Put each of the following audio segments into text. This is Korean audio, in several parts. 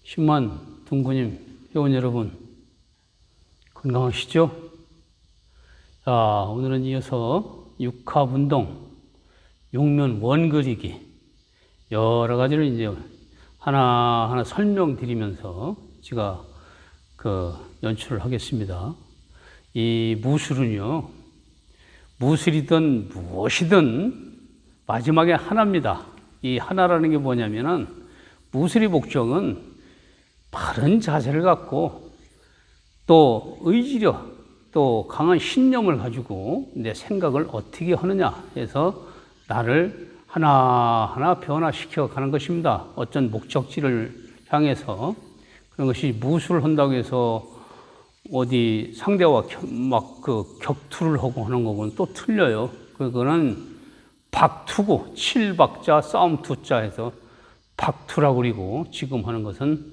10만 동구님, 회원 여러분, 건강하시죠? 자, 오늘은 이어서 육합운동, 육면 원그리기, 여러 가지를 이제 하나하나 설명드리면서 제가 연출을 하겠습니다. 이 무술은요, 무술이든 무엇이든 마지막에 하나입니다. 이 하나라는 게 뭐냐면은, 무술의 목적은 바른 자세를 갖고 또 의지력, 또 강한 신념을 가지고 내 생각을 어떻게 하느냐 해서 나를 하나하나 변화시켜 가는 것입니다. 어떤 목적지를 향해서. 그런 것이 무술을 한다고 해서 어디 상대와 격투를 하고 하는 거고는 또 틀려요. 그거는 박투고, 칠박자, 싸움투자 해서 박투라고 그리고, 지금 하는 것은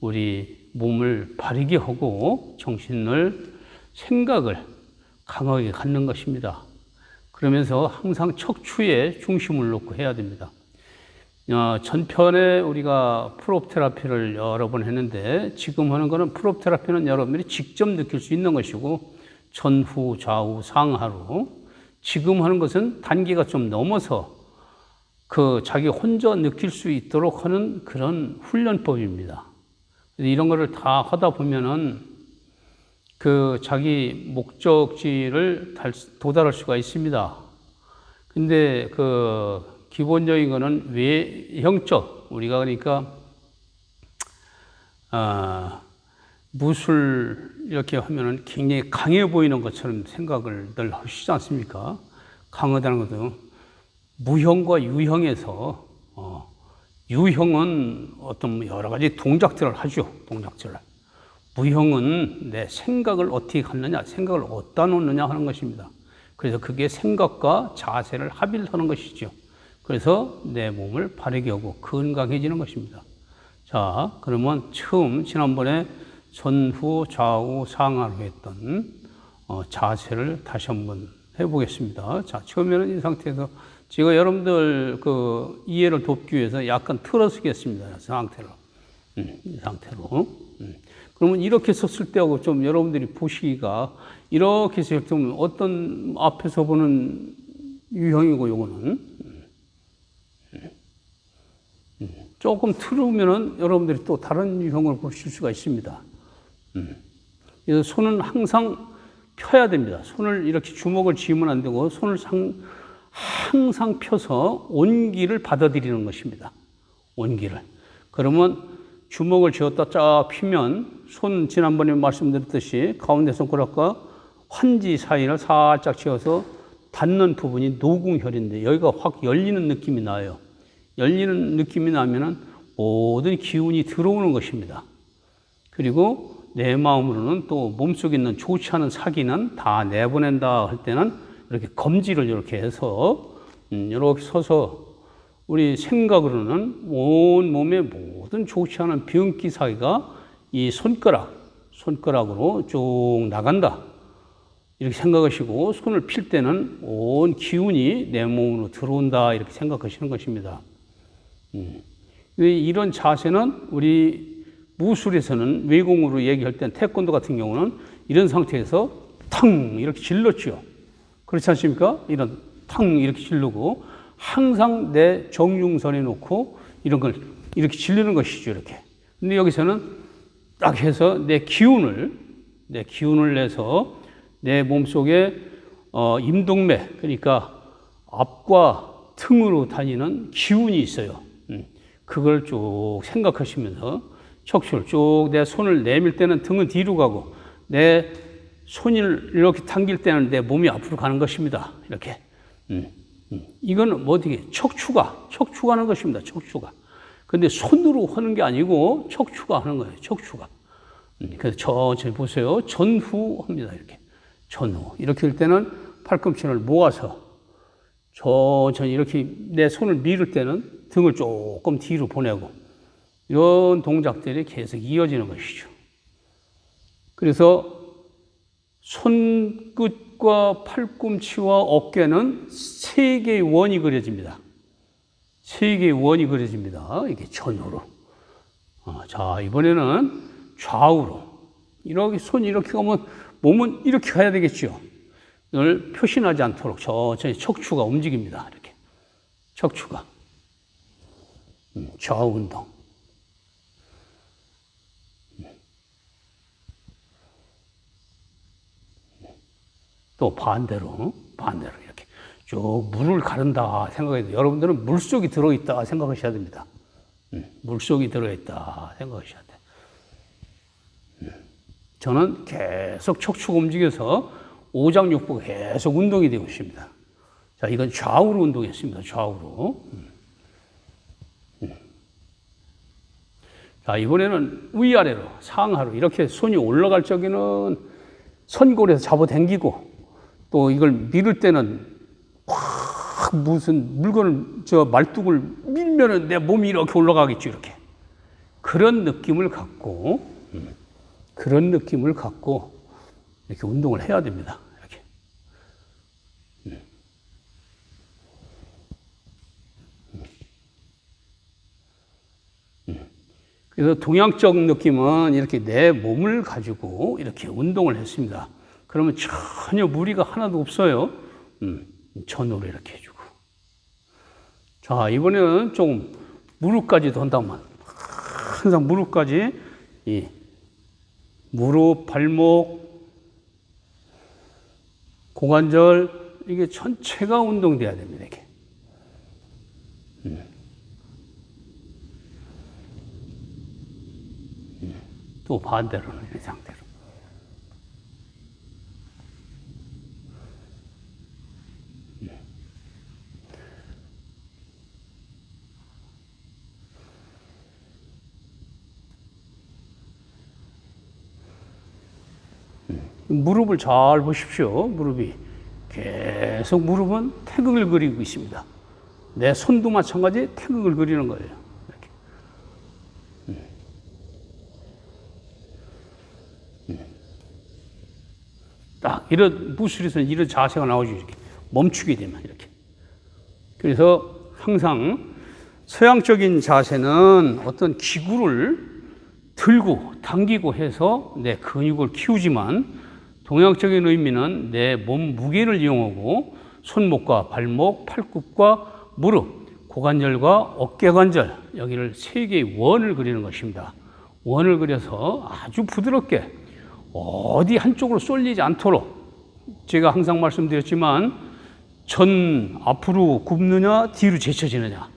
우리 몸을 바르게 하고 정신을, 생각을 강하게 갖는 것입니다. 그러면서 항상 척추에 중심을 놓고 해야 됩니다. 전편에 우리가 프로테라피를 여러 번 했는데, 지금 하는 거는 프로테라피는 여러분들이 직접 느낄 수 있는 것이고, 전후, 좌우, 상하로. 지금 하는 것은 단계가 좀 넘어서 자기 혼자 느낄 수 있도록 하는 그런 훈련법입니다. 이런 거를 다 하다 보면은 자기 목적지를 도달할 수가 있습니다. 근데 기본적인 거는 외형적, 우리가 그러니까 무술 이렇게 하면은 굉장히 강해 보이는 것처럼 생각을 늘 하시지 않습니까? 강하다는 것도 무형과 유형에서 유형은 어떤 여러 가지 동작들을 하죠. 동작들을. 무형은 내 생각을 어떻게 갖느냐, 생각을 어디다 놓느냐 하는 것입니다. 그래서 그게 생각과 자세를 합의를 하는 것이죠. 그래서 내 몸을 바르게 하고 건강해지는 것입니다. 자, 그러면 지난번에 전후, 좌우, 상하로 했던 자세를 다시 한번 해보겠습니다. 자, 처음에는 이 상태에서 제가 여러분들 이해를 돕기 위해서 약간 틀어쓰겠습니다. 이 상태로. 이 상태로. 그러면 이렇게 섰을 때하고 좀 여러분들이 보시기가, 이렇게 섰을 때는 어떤 앞에서 보는 유형이고, 요거는 조금 틀으면은 여러분들이 또 다른 유형을 보실 수가 있습니다. 그래서 손은 항상 펴야 됩니다. 손을 이렇게 주먹을 쥐면 안 되고, 손을 항상 펴서 온기를 받아들이는 것입니다. 온기를. 그러면 주먹을 쥐었다 쫙 피면, 지난번에 말씀드렸듯이 가운데 손가락과 환지 사이를 살짝 쥐어서 닿는 부분이 노궁혈인데, 여기가 확 열리는 느낌이 나요. 열리는 느낌이 나면은 모든 기운이 들어오는 것입니다. 그리고 내 마음으로는 또 몸속에 있는 좋지 않은 사기는 다 내보낸다 할 때는 이렇게 검지를 이렇게 해서 이렇게 서서 우리 생각으로는 온 몸의 모든 좋지 않은 병기 사기가 이 손가락으로 쭉 나간다, 이렇게 생각하시고, 손을 필 때는 온 기운이 내 몸으로 들어온다, 이렇게 생각하시는 것입니다. 이런 자세는 우리 무술에서는, 외공으로 얘기할 땐 태권도 같은 경우는 이런 상태에서 탕 이렇게 질렀죠. 그렇지 않습니까? 이런 탕 이렇게 질르고, 항상 내 정융선에 놓고 이런 걸 이렇게 질르는 것이죠. 이렇게. 근데 여기서는 딱 해서 내 기운을 내서 내 몸속에 임동맥, 그러니까 앞과 등으로 다니는 기운이 있어요. 그걸 쭉 생각하시면서 척추를 쭉, 내 손을 내밀 때는 등은 뒤로 가고, 내 손을 이렇게 당길 때는 내 몸이 앞으로 가는 것입니다. 이렇게. 이건 어떻게? 척추가 하는 것입니다. 척추가. 근데 손으로 하는 게 아니고 척추가 하는 거예요. 척추가. 그래서 천천히 보세요. 전후 합니다. 이렇게. 전후. 이렇게 할 때는 팔꿈치를 모아서 천천히 이렇게 내 손을 밀을 때는 등을 조금 뒤로 보내고, 이런 동작들이 계속 이어지는 것이죠. 그래서 손끝과 팔꿈치와 어깨는 세 개의 원이 그려집니다. 세 개의 원이 그려집니다. 이게 전후로. 자, 이번에는 좌우로. 이렇게 손이 이렇게 가면 몸은 이렇게 가야 되겠죠. 이걸 표신하지 않도록 천천히 척추가 움직입니다. 이렇게. 척추가. 좌우 운동. 또 반대로 이렇게 쭉 물을 가른다 생각해야 돼요. 여러분들은 물속이 들어있다 생각하셔야 됩니다. 물속이 들어있다 생각하셔야 돼요. 저는 계속 척추가 움직여서 오장육부가 계속 운동이 되고 있습니다. 자, 이건 좌우로 운동했습니다. 좌우로. 자, 이번에는 위아래로, 상하로 이렇게 손이 올라갈 적에는 선골에서 잡아당기고 또 이걸 밀을 때는 확 무슨 물건을 말뚝을 밀면은 내 몸이 이렇게 올라가겠죠. 이렇게. 그런 느낌을 갖고 이렇게 운동을 해야 됩니다. 이렇게. 그래서 동양적 느낌은 이렇게 내 몸을 가지고 이렇게 운동을 했습니다. 그러면 전혀 무리가 하나도 없어요. 전으로 이렇게 해주고. 자, 이번에는 조금 무릎까지도 한다면 항상 무릎까지 이 무릎, 발목, 고관절 이게 전체가 운동돼야 됩니다. 이렇게. 또 반대로는 이 상태로. 무릎을 잘 보십시오. 무릎이 계속 무릎은 태극을 그리고 있습니다. 내 손도 마찬가지 태극을 그리는 거예요. 이렇게. 딱 이런 무술에서는 이런 자세가 나오죠. 이렇게 멈추게 되면 이렇게. 그래서 항상 서양적인 자세는 어떤 기구를 들고 당기고 해서 내 근육을 키우지만 동양적인 의미는 내 몸 무게를 이용하고 손목과 발목, 팔굽과 무릎, 고관절과 어깨관절 여기를 세 개의 원을 그리는 것입니다. 원을 그려서 아주 부드럽게 어디 한쪽으로 쏠리지 않도록 제가 항상 말씀드렸지만 전 앞으로 굽느냐 뒤로 제쳐지느냐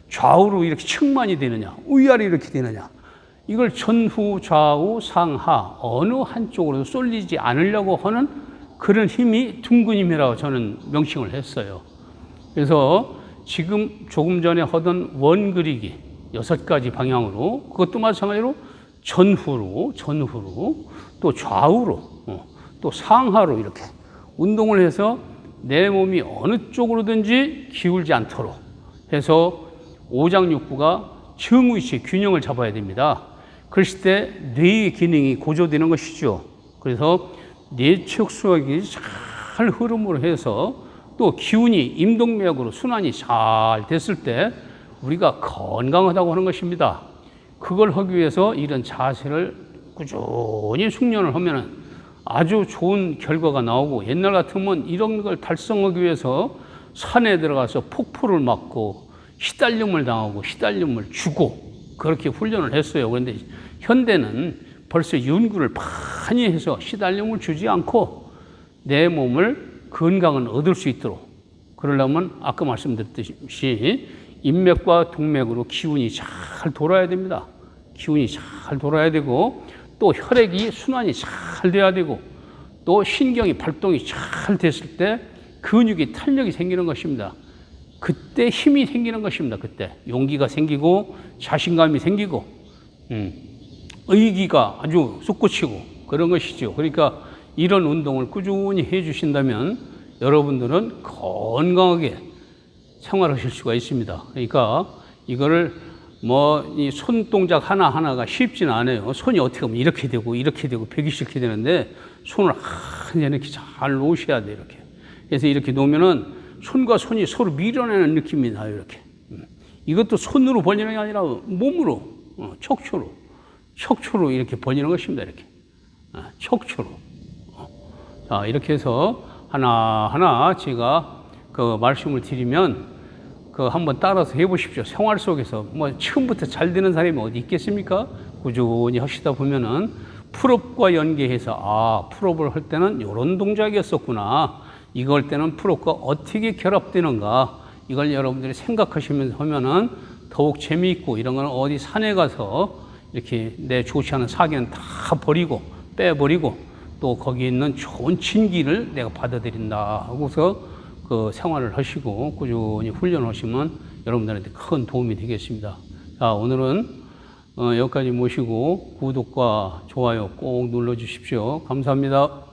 좌우로 이렇게 측만이 되느냐 위아래 이렇게 되느냐 이걸 전후, 좌우, 상하 어느 한쪽으로도 쏠리지 않으려고 하는 그런 힘이 둥근 힘이라고 저는 명칭을 했어요. 그래서 지금 조금 전에 하던 원 그리기 6가지 방향으로 그것도 마찬가지로 전후로 또 좌우로 또 상하로 이렇게 운동을 해서 내 몸이 어느 쪽으로든지 기울지 않도록 해서 오장육부가 정위치 균형을 잡아야 됩니다. 그랬을 때 뇌의 기능이 고조되는 것이죠. 그래서 뇌척수각이 잘 흐름으로 해서 또 기운이 임동맥으로 순환이 잘 됐을 때 우리가 건강하다고 하는 것입니다. 그걸 하기 위해서 이런 자세를 꾸준히 숙련을 하면은 아주 좋은 결과가 나오고 옛날 같으면 이런 걸 달성하기 위해서 산에 들어가서 폭포를 맞고 시달림을 당하고 시달림을 주고 그렇게 훈련을 했어요. 그런데 현대는 벌써 연구를 많이 해서 시달림을 주지 않고 내 몸을 건강을 얻을 수 있도록 그러려면 아까 말씀드렸듯이 인맥과 동맥으로 기운이 잘 돌아야 됩니다. 기운이 잘 돌아야 되고 또 혈액이 순환이 잘 돼야 되고 또 신경이 발동이 잘 됐을 때 근육이 탄력이 생기는 것입니다. 그때 힘이 생기는 것입니다. 그때 용기가 생기고 자신감이 생기고 의기가 아주 솟구치고 그런 것이죠. 그러니까 이런 운동을 꾸준히 해 주신다면 여러분들은 건강하게 생활하실 수가 있습니다. 그러니까 이거를 이 손동작 하나하나가 쉽지는 않아요. 손이 어떻게 하면 이렇게 되고 120개 되는데 손을 한 이렇게 잘 놓으셔야 돼요. 이렇게. 그래서 이렇게 놓으면은 손과 손이 서로 밀어내는 느낌이 나요. 이렇게. 이것도 손으로 벌리는 게 아니라 몸으로, 척추로. 척추로 이렇게 벌리는 것입니다. 이렇게. 척추로. 자, 이렇게 해서 하나하나 제가 그 말씀을 드리면 그 한번 따라서 해보십시오. 생활 속에서 뭐 처음부터 잘 되는 사람이 어디 있겠습니까? 꾸준히 하시다 보면은 풀업과 연계해서 풀업을 할 때는 이런 동작이었었구나. 이걸 때는 풀업과 어떻게 결합되는가. 이걸 여러분들이 생각하시면서 하면은 더욱 재미있고 이런 거는 어디 산에 가서 이렇게 내 좋지 않은 사견 다 버리고 빼버리고 또 거기 있는 좋은 진기를 내가 받아들인다 하고서 그 생활을 하시고 꾸준히 훈련하시면 여러분들한테 큰 도움이 되겠습니다. 자, 오늘은 여기까지 모시고 구독과 좋아요 꼭 눌러 주십시오. 감사합니다.